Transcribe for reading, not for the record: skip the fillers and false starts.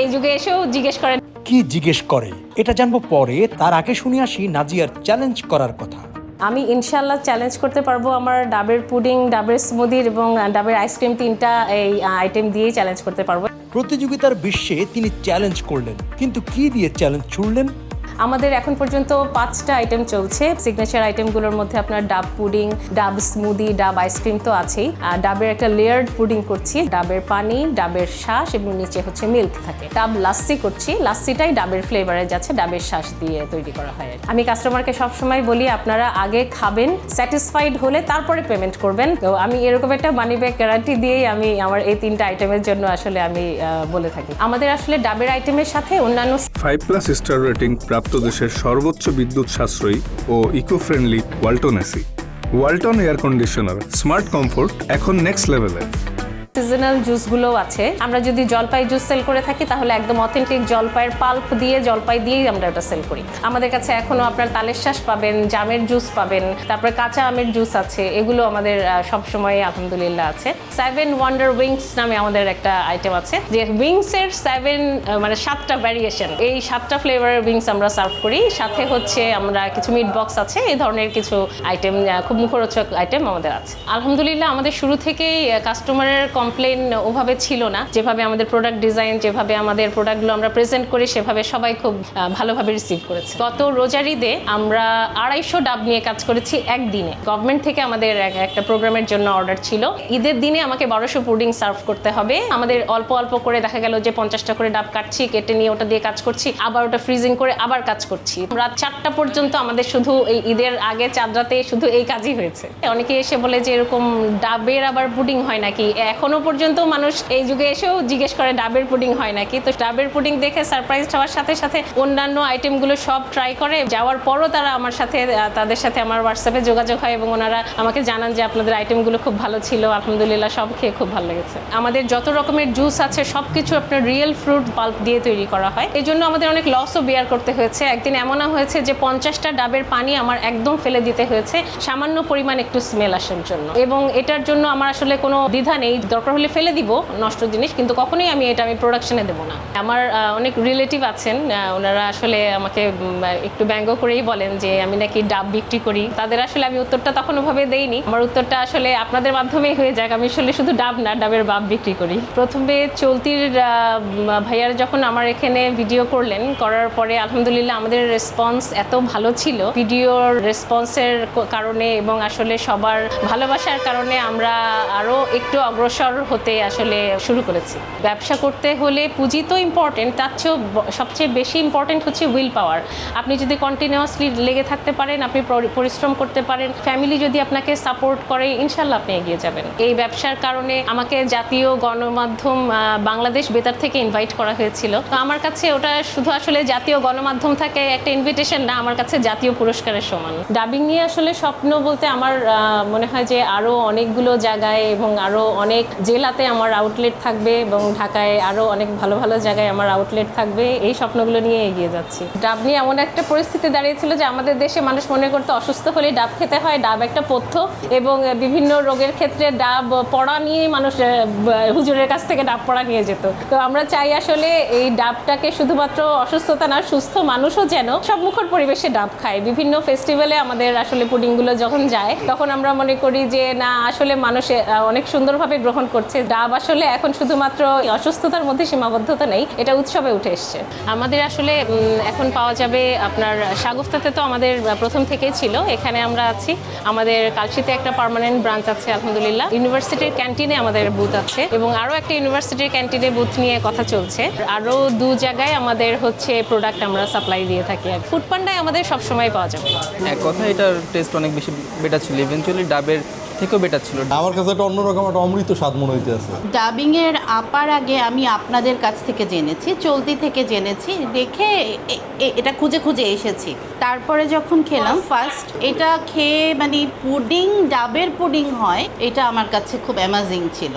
এই যুগে এসেও জিজ্ঞেস করেন কি জিজ্ঞেস করে, এটা জানবো পরে। তার আগে শুনে আসি নাজিয়ার চ্যালেঞ্জ করার কথা। আমি ইনশাল্লাহ চ্যালেঞ্জ করতে পারবো আমার ডাবের পুডিং, ডাবের স্মুদি এবং ডাবের আইসক্রিম, তিনটা এই আইটেম দিয়েই চ্যালেঞ্জ করতে পারবো। প্রতিযোগিতার বিশ্বে তিনি চ্যালেঞ্জ করলেন, কিন্তু কি দিয়ে চ্যালেঞ্জ ছুড়লেন? আমাদের এখন পর্যন্ত 5টা আইটেম চলছে। সিগনেচার আইটেমগুলোর মধ্যে আপনার ডাব পুডিং, ডাব স্মুদি, ডাব আইসক্রিম তো আছেই। ডাবের একটা লেয়ার্ড পুডিং করছি, ডাবের পানি, ডাবের শাঁস এবং নিচে হচ্ছে মিল্ক থাকে। ডাব লাস্সি করছি, লাস্সিটাই ডাবের ফ্লেভারে যাচ্ছে, ডাবের শাঁস দিয়ে তৈরি করা হয়। আমি কাস্টমারকে সবসময় বলি আপনারা আগে খাবেন, স্যাটিসফাইড হলে তারপরে পেমেন্ট করবেন। তো আমি এরকম একটা মানি ব্যাক গ্যারান্টি দিয়েই আমি আমার এই 3টা আইটেমের জন্য আসলে আমি বলে থাকি। আমাদের আসলে ডাবের আইটেমের সাথে অন্যান্য 5+ স্টার রেটিং প্রাপ্ত দেশের সর্বোচ্চ বিদ্যুৎ সাশ্রয়ী ও eco friendly Walton AC. Walton air conditioner, smart comfort এখন নেক্সট লেভেলে। সিজনাল জুসগুলো আছে। আমরা যদি জলপাই জুস সেল করে থাকি তাহলে একদম অথেন্টিক জলপাইয়ের পাল্প দিয়ে, জলপাই দিয়েই আমরা ওটা সেল করি। আমাদের কাছে এখনো আপনার তালের শাঁস পাবেন, জামের জুস পাবেন, তারপরে কাঁচা আমের জুস আছে। এগুলো আমাদের সবসময় আলহামদুলিল্লাহ আছে। 7 ওয়ান্ডার উইংস নামে আমাদের একটা আইটেম আছে, যে উইংসের 7টা ভ্যারিয়েশন। এই 7টা ফ্লেভারের উইংস আমরা সার্ভ করি। সাথে হচ্ছে আমরা কিছু মিট বক্স আছে, এই ধরনের কিছু আইটেম, খুব মুখরোচক আইটেম আমাদের আছে। আলহামদুলিল্লাহ আমাদের শুরু থেকেই কাস্টমারের কমপ্লেন ওভাবে ছিল না। যেভাবে আমাদের প্রোডাক্ট ডিজাইন, যেভাবে আমাদের প্রোডাক্টগুলো আমরা প্রেজেন্ট করি, সেভাবে সবাই খুব ভালোভাবে রিসিভ করেছে। গত রোজার ঈদে আমরা 250 ডাব নিয়ে কাজ করেছি একদিনে। গভর্নমেন্ট থেকে আমাদের একটা প্রোগ্রামের জন্য অর্ডার ছিল, ঈদের দিনে আমাকে 1200 পুডিং সার্ভ করতে হবে। আমাদের অল্প অল্প করে দেখা গেল যে 50টা করে ডাব কাটছি, কেটে নিয়ে ওটা দিয়ে কাজ করছি, আবার ওটা ফ্রিজিং করে আবার কাজ করছি। রাত 4টা পর্যন্ত আমাদের শুধু এই ঈদের আগে চাঁদ রাতে শুধু এই কাজই হয়েছে। অনেকে এসে বলে যে এরকম ডাবের আবার পুডিং হয় নাকি। এখনো পর্যন্ত মানুষ এই যুগে এসেও জিজ্ঞেস করে ডাবের পুডিং হয় নাকি। তো ডাবের পুডিং দেখে সারপ্রাইজ হওয়ার সাথে সাথে অন্যান্য আইটেমগুলো সব ট্রাই করে। যাওয়ার পরও তারা আমার সাথে, তাদের সাথে আমার হোয়াটসঅ্যাপে যোগাযোগ হয় এবং ওনারা আমাকে জানান যে আপনাদের আইটেমগুলো খুব ভালো ছিল, আলহামদুলিল্লাহ সব খেয়ে খুব ভালো লেগেছে। আমাদের যত রকমের জুস আছে সব কিছু আপনার রিয়েল ফ্রুট পাল্প দিয়ে তৈরি করা হয়। এই জন্য আমাদের অনেক লসও বেয়ার করতে হয়েছে। একদিন এমনও হয়েছে যে 50টা ডাবের পানি আমার একদম ফেলে দিতে হয়েছে সামান্য পরিমাণ একটু স্মেল আসার জন্য। এবং এটার জন্য আমার আসলে কোনো দ্বিধা নেই, দরকার হলে ফেলে দিব নষ্ট জিনিস, কিন্তু কখনোই আমি প্রোডাকশনে দেবো না। আমার অনেক রিলেটিভ আছেন, ওনারা আসলে আমাকে একটু ব্যঙ্গ করেই বলেন যে আমি নাকি ডাব বিক্রি করি। তাদের আসলে আমি উত্তরটা তখন ওভাবে দেইনি। আমার উত্তরটা আসলে আপনাদের মাধ্যমেই হয়ে যাক। আমি আসলে শুধু ডাব না, ডাবের বাব বিক্রি করি। প্রথমে চলতির ভাইয়ার যখন আমার এখানে ভিডিও করলেন, করার পরে আলহামদুলিল্লাহ আমাদের রেসপন্স এত ভালো ছিল। ভিডিওর রেসপন্সের কারণে এবং আসলে সবার ভালোবাসার কারণে আমরা আরও একটু অগ্রসর হতে আসলে শুরু করেছি। ব্যবসা করতে হলে পুঁজি তো ইম্পর্টেন্ট, তার চেয়েও সবচেয়ে বেশি ইম্পর্টেন্ট হচ্ছে উইল পাওয়ার। আপনি যদি কন্টিনিউয়াসলি লেগে থাকতে পারেন, আপনি পরিশ্রম করতে পারেন, ফ্যামিলি যদি আপনাকে সাপোর্ট করে, ইনশাল্লাহ আপনি এগিয়ে যাবেন। এই ব্যবসার কারণে আমাকে জাতীয় গণমাধ্যম বাংলাদেশ বেতার থেকে ইনভাইট করা হয়েছিল। তো আমার কাছে ওটা শুধু আসলে জাতীয় গণমাধ্যম থেকে একটা ইনভিটেশন না, আমার কাছে জাতীয় পুরস্কারের সমান। ডাবিং নিয়ে আসলে স্বপ্ন বলতে আমার মনে হয় যে আরও অনেকগুলো জায়গায় এবং আরও অনেক জেলাতে আমার আউটলেট থাকবে এবং ঢাকায় আরও অনেক ভালো ভালো জায়গায় আমার আউটলেট থাকবে। এই স্বপ্নগুলো নিয়ে এগিয়ে যাচ্ছি। ডাব নিয়ে এমন একটা পরিস্থিতি দাঁড়িয়েছিল যে আমাদের দেশে মানুষ মনে করতে অসুস্থ হলে ডাব খেতে হয়, ডাব একটা পথ্য, এবং বিভিন্ন রোগের ক্ষেত্রে ডাব পড়া নিয়ে মানুষ হুজুরের কাছ থেকে ডাব পড়া নিয়ে যেত। তো আমরা চাই আসলে এই ডাবটাকে শুধুমাত্র অসুস্থতা না, সুস্থ মানুষও যেন সব মুখর পরিবেশে ডাব খায়। বিভিন্ন ফেস্টিভ্যালে আমাদের আসলে পুডিংগুলো যখন যায় তখন আমরা মনে করি যে না, আসলে মানুষ অনেক সুন্দরভাবে গ্রহণ করছে। ডাব আসলে এখন শুধুমাত্র অসুস্থতার মধ্যে সীমাবদ্ধতা নেই, এটা উৎসবে উঠে এসছে। আমাদের আসলে এখন পাওয়া যাবে আপনার শাগুফতাতে, তো আমাদের প্রথম থেকেই ছিল, এখানে আমরা আছি। আমাদের কালশিতে একটা পার্মানেন্ট ব্রাঞ্চ আছে আলহামদুলিল্লাহ। ইউনিভার্সিটির ক্যান্টিনে আমাদের বুথ আছে এবং আরও একটা ইউনিভার্সিটির ক্যান্টিনে বুথ নিয়ে কথা চলছে। আরও 2 জায়গায় আমাদের হচ্ছে প্রোডাক্ট আমরা সাপ্লাই দিয়ে থাকি। ফুড পান্ডায় আমাদের সবসময় পাওয়া যাবে। এক কথা এটার টেস্ট অনেক বেশি বেটার ছিল, ইভেনচুয়ালি ডাবের থেকেও বেটার ছিল। আমার কাছে একটা অন্যরকম একটা অমৃত স্বাদ মনে হইতেছে। ডাবিংয়ের আপার আগে আমি আপনাদের কাছ থেকে জেনেছি, চলতি থেকে জেনেছি, দেখে এটা খুঁজে খুঁজে এসেছি। তারপরে যখন খেলাম ফার্স্ট, এটা খেয়ে মানে পুডিং, ডাবের পুডিং হয়, এটা আমার কাছে খুব অ্যামাজিং ছিল।